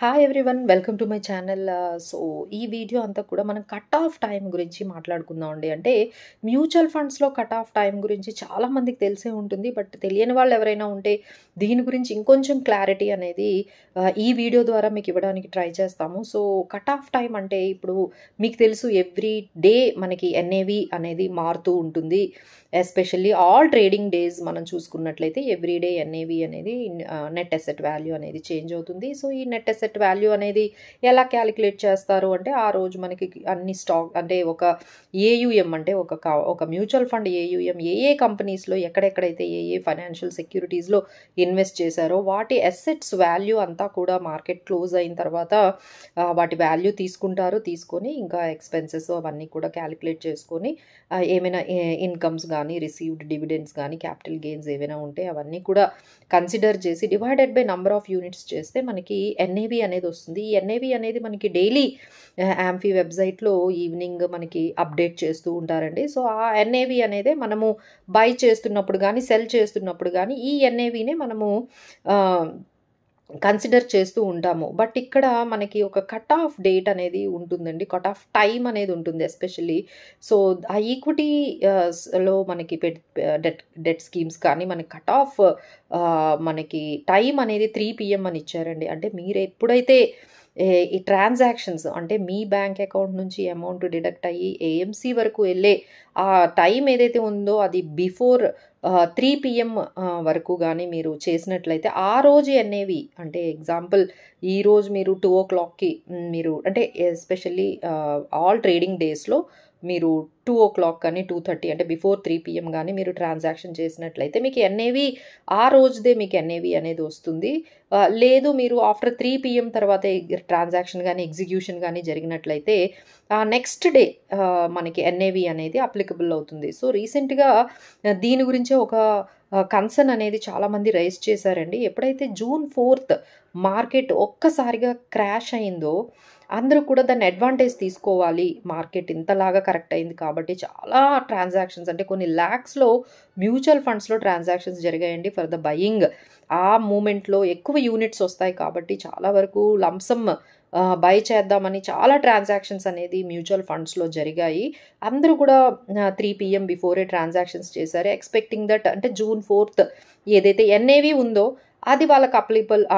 Hi everyone, welcome to my channel. So ఈ video అంతా కూడా మనం కట్ ఆఫ్ టైం గురించి మాట్లాడుకుందాం అండి. అంటే మ్యూచువల్ ఫండ్స్లో కట్ ఆఫ్ టైం గురించి చాలా మందికి తెలిసే ఉంటుంది. బట్ తెలియని వాళ్ళు ఎవరైనా ఉంటే దీని గురించి ఇంకొంచెం క్లారిటీ అనేది ఈ వీడియో ద్వారా మీకు ఇవ్వడానికి ట్రై చేస్తాము. సో కట్ ఆఫ్ టైం అంటే ఇప్పుడు మీకు తెలుసు, ఎవ్రీ డే మనకి ఎన్ఏవి అనేది మారుతూ ఉంటుంది. ఎస్పెషల్లీ ఆల్ ట్రేడింగ్ డేస్ మనం చూసుకున్నట్లయితే ఎవ్రీ డే ఎన్ఏవి అనేది నెట్ అసెట్ వాల్యూ అనేది చేంజ్ అవుతుంది. సో ఈ నెట్ అసెట్ వాల్యూ అనేది ఎలా క్యాలిక్యులేట్ చేస్తారు అంటే, ఆ రోజు మనకి అన్ని స్టాక్ అంటే ఒక ఏయుఎం అంటే ఒక మ్యూచువల్ ఫండ్ ఏయుఎం ఏ కంపెనీస్లో ఎక్కడెక్కడైతే ఏ ఫైనాన్షియల్ సెక్యూరిటీస్లో ఇన్వెస్ట్ చేశారో వాటి అసెట్స్ వాల్యూ అంతా కూడా మార్కెట్ క్లోజ్ అయిన తర్వాత వాటి వాల్యూ తీసుకొని ఇంకా ఎక్స్పెన్సెస్ అవన్నీ కూడా క్యాలిక్యులేట్ చేసుకొని ఏమైనా ఇన్కమ్స్ కానీ రిసీవ్డ్ డివిడెండ్స్ కానీ క్యాపిటల్ గెయిన్స్ ఏవైనా ఉంటే అవన్నీ కూడా కన్సిడర్ చేసి divided by number of units చేస్తే మనకి ఎన్ఏవి అనేది వస్తుంది. ఈ ఎన్ఏవి అనేది మనకి డైలీ యాంఫీ వెబ్సైట్లో ఈవినింగ్ మనకి అప్డేట్ చేస్తూ ఉంటారండి. సో ఆ ఎన్ఏవి అనేది మనము బై చేస్తున్నప్పుడు కానీ సెల్ చేస్తున్నప్పుడు కానీ ఈ ఎన్ఏవినే మనము కన్సిడర్ చేస్తూ ఉంటాము. బట్ ఇక్కడ మనకి ఒక కట్ ఆఫ్ డేట్ అనేది ఉంటుందండి, కట్ ఆఫ్ టైం అనేది ఉంటుంది ఎస్పెషల్లీ. సో ఆ ఈక్విటీ లో మనకి డెట్ స్కీమ్స్ కానీ మనకి కట్ ఆఫ్ మనకి టైం అనేది 3 PM అని ఇచ్చారండి. అంటే మీరు ఎప్పుడైతే ఈ ట్రాన్సాక్షన్స్ అంటే మీ బ్యాంక్ అకౌంట్ నుంచి అమౌంట్ డిడక్ట్ అయ్యి ఏఎంసీ వరకు వెళ్ళే ఆ టైం ఏదైతే ఉందో అది బిఫోర్ 3 PM వరకు కానీ మీరు చేసినట్లయితే ఆ రోజు ఎన్ఏవి అంటే ఎగ్జాంపుల్ ఈరోజు మీరు 2 o'clockకి మీరు అంటే ఎస్పెషల్లీ ఆల్ ట్రేడింగ్ డేస్లో మీరు 2 o'clock కానీ 2:30 అంటే బిఫోర్ 3 PM కానీ మీరు ట్రాన్సాక్షన్ చేసినట్లయితే మీకు ఎన్ఏవి ఆ రోజుదే మీకు ఎన్ఏవి అనేది వస్తుంది. లేదు మీరు ఆఫ్టర్ 3 PM తర్వాత ట్రాన్సాక్షన్ కానీ ఎగ్జిక్యూషన్ కానీ జరిగినట్లయితే నెక్స్ట్ డే మనకి ఎన్ఏవి అనేది అప్లికబుల్ అవుతుంది. సో రీసెంట్గా దీని గురించే ఒక కన్సర్న్ అనేది చాలామంది రైజ్ చేశారండి. ఎప్పుడైతే June 4th మార్కెట్ ఒక్కసారిగా క్రాష్ అయిందో అందరూ కూడా దాన్ని అడ్వాంటేజ్ తీసుకోవాలి, మార్కెట్ ఇంతలాగా కరెక్ట్ అయింది కాబట్టి చాలా ట్రాన్సాక్షన్స్ అంటే కొన్ని ల్యాక్స్లో మ్యూచువల్ ఫండ్స్లో ట్రాన్సాక్షన్స్ జరిగాయండి ఫర్ ద బయింగ్. ఆ మూమెంట్లో ఎక్కువ యూనిట్స్ వస్తాయి కాబట్టి చాలా వరకు లంసమ్ బై చేద్దామని చాలా ట్రాన్సాక్షన్స్ అనేది మ్యూచువల్ ఫండ్స్లో జరిగాయి. అందరూ కూడా 3 PM బిఫోరే ట్రాన్సాక్షన్స్ చేశారు, ఎక్స్పెక్టింగ్ దట్ అంటే June 4th ఏదైతే ఎన్ఏవి ఉందో అది వాళ్ళకి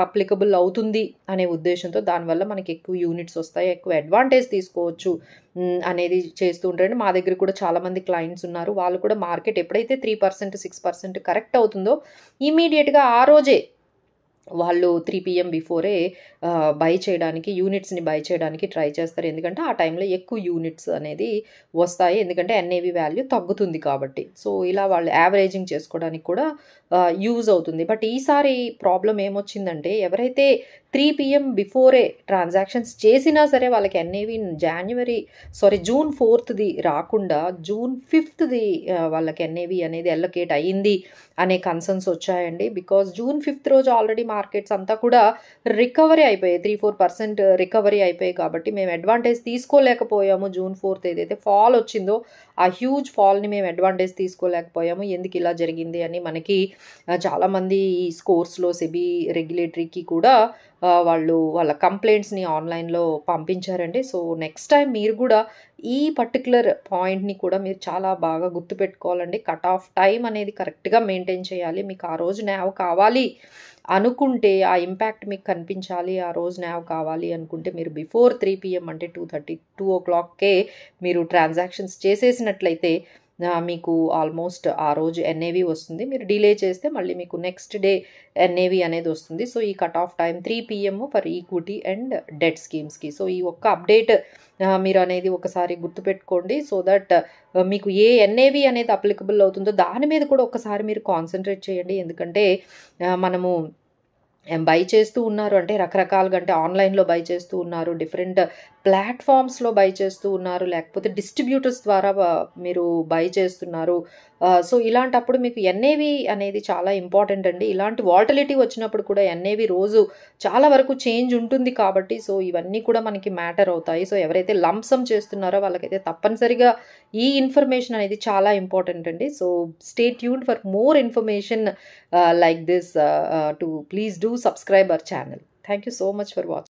అప్లికబుల్ అవుతుంది అనే ఉద్దేశంతో దానివల్ల మనకి ఎక్కువ యూనిట్స్ వస్తాయి, ఎక్కువ అడ్వాంటేజ్ తీసుకోవచ్చు అనేది చేస్తూ ఉంటారండి. మా దగ్గర కూడా చాలామంది క్లయింట్స్ ఉన్నారు. వాళ్ళు కూడా మార్కెట్ ఎప్పుడైతే 3% 6% కరెక్ట్ అవుతుందో ఇమీడియట్గా ఆ రోజే వాళ్ళు 3 PM బిఫోరే యూనిట్స్ని బై చేయడానికి ట్రై చేస్తారు. ఎందుకంటే ఆ టైంలో ఎక్కువ యూనిట్స్ అనేది వస్తాయి, ఎందుకంటే ఎన్ఏవి వాల్యూ తగ్గుతుంది కాబట్టి. సో ఇలా వాళ్ళు యావరేజింగ్ చేసుకోవడానికి కూడా యూజ్ అవుతుంది. బట్ ఈసారి ప్రాబ్లం ఏమొచ్చిందంటే ఎవరైతే 3 PM బిఫోరే ట్రాన్సాక్షన్స్ చేసినా సరే వాళ్ళకి ఎన్ఏవి June 4th రాకుండా June 5th వాళ్ళకి ఎన్ఏవి అనేది ఎల్లకేట్ అయ్యింది అనే కన్సర్న్స్ వచ్చాయండి. బికాజ్ June 5th రోజు ఆల్రెడీ మార్కెట్స్ అంతా కూడా రికవరీ అయిపోయాయి, 3-4% రికవరీ అయిపోయాయి కాబట్టి మేము అడ్వాంటేజ్ తీసుకోలేకపోయాము. June 4th ఏదైతే ఫాల్ వచ్చిందో ఆ హ్యూజ్ ఫాల్ని మేము అడ్వాంటేజ్ తీసుకోలేకపోయాము, ఎందుకు ఇలా జరిగింది అని మనకి చాలామంది ఈ స్కోర్స్లో సెబీ రెగ్యులేటరీకి కూడా వాళ్ళ కంప్లైంట్స్ని ఆన్లైన్లో పంపించారండి. సో నెక్స్ట్ టైం మీరు కూడా ఈ పర్టికులర్ పాయింట్ని కూడా మీరు చాలా బాగా గుర్తుపెట్టుకోవాలండి. కట్ ఆఫ్ టైం అనేది కరెక్ట్గా మెయింటైన్ చేయాలి. మీకు ఆ రోజు న్యావ్ కావాలి అనుకుంటే, ఆ ఇంపాక్ట్ మీకు కనిపించాలి, ఆ రోజు న్యావ్ కావాలి అనుకుంటే మీరు బిఫోర్ 3 PM అంటే 2 o'clockకే మీరు ట్రాన్సాక్షన్స్ చేసేసినట్లయితే మీకు ఆల్మోస్ట్ ఆ రోజు ఎన్ఏవి వస్తుంది. మీరు డిలే చేస్తే మళ్ళీ మీకు నెక్స్ట్ డే ఎన్ఏవి అనేది వస్తుంది. సో ఈ cut off time 3 PM for equity and debt స్కీమ్స్కి. సో ఈ ఒక్క అప్డేట్ మీరు అనేది ఒకసారి గుర్తుపెట్టుకోండి. సో దట్ మీకు ఏ ఎన్ఏవి అనేది అప్లికబుల్ అవుతుందో దాని మీద కూడా ఒకసారి మీరు కాన్సన్ట్రేట్ చేయండి. ఎందుకంటే మనము బై చేస్తూ ఉన్నారు అంటే రకరకాలుగా, అంటే ఆన్లైన్లో బై చేస్తూ ఉన్నారు, డిఫరెంట్ ప్లాట్ఫామ్స్లో బై చేస్తూ ఉన్నారు, లేకపోతే డిస్ట్రిబ్యూటర్స్ ద్వారా మీరు బై చేస్తున్నారు. సో ఇలాంటప్పుడు మీకు ఎన్ఏవి అనేది చాలా ఇంపార్టెంట్ అండి. ఇలాంటి వాలటిలిటీ వచ్చినప్పుడు కూడా ఎన్ఏవి రోజు చాలా వరకు చేంజ్ ఉంటుంది కాబట్టి సో ఇవన్నీ కూడా మనకి మ్యాటర్ అవుతాయి. సో ఎవరైతే లంసమ్ చేస్తున్నారో వాళ్ళకైతే తప్పనిసరిగా ఈ ఇన్ఫర్మేషన్ అనేది చాలా ఇంపార్టెంట్ అండి. So stay tuned for more information like this to please do subscribe our channel. Thank you so much for watching.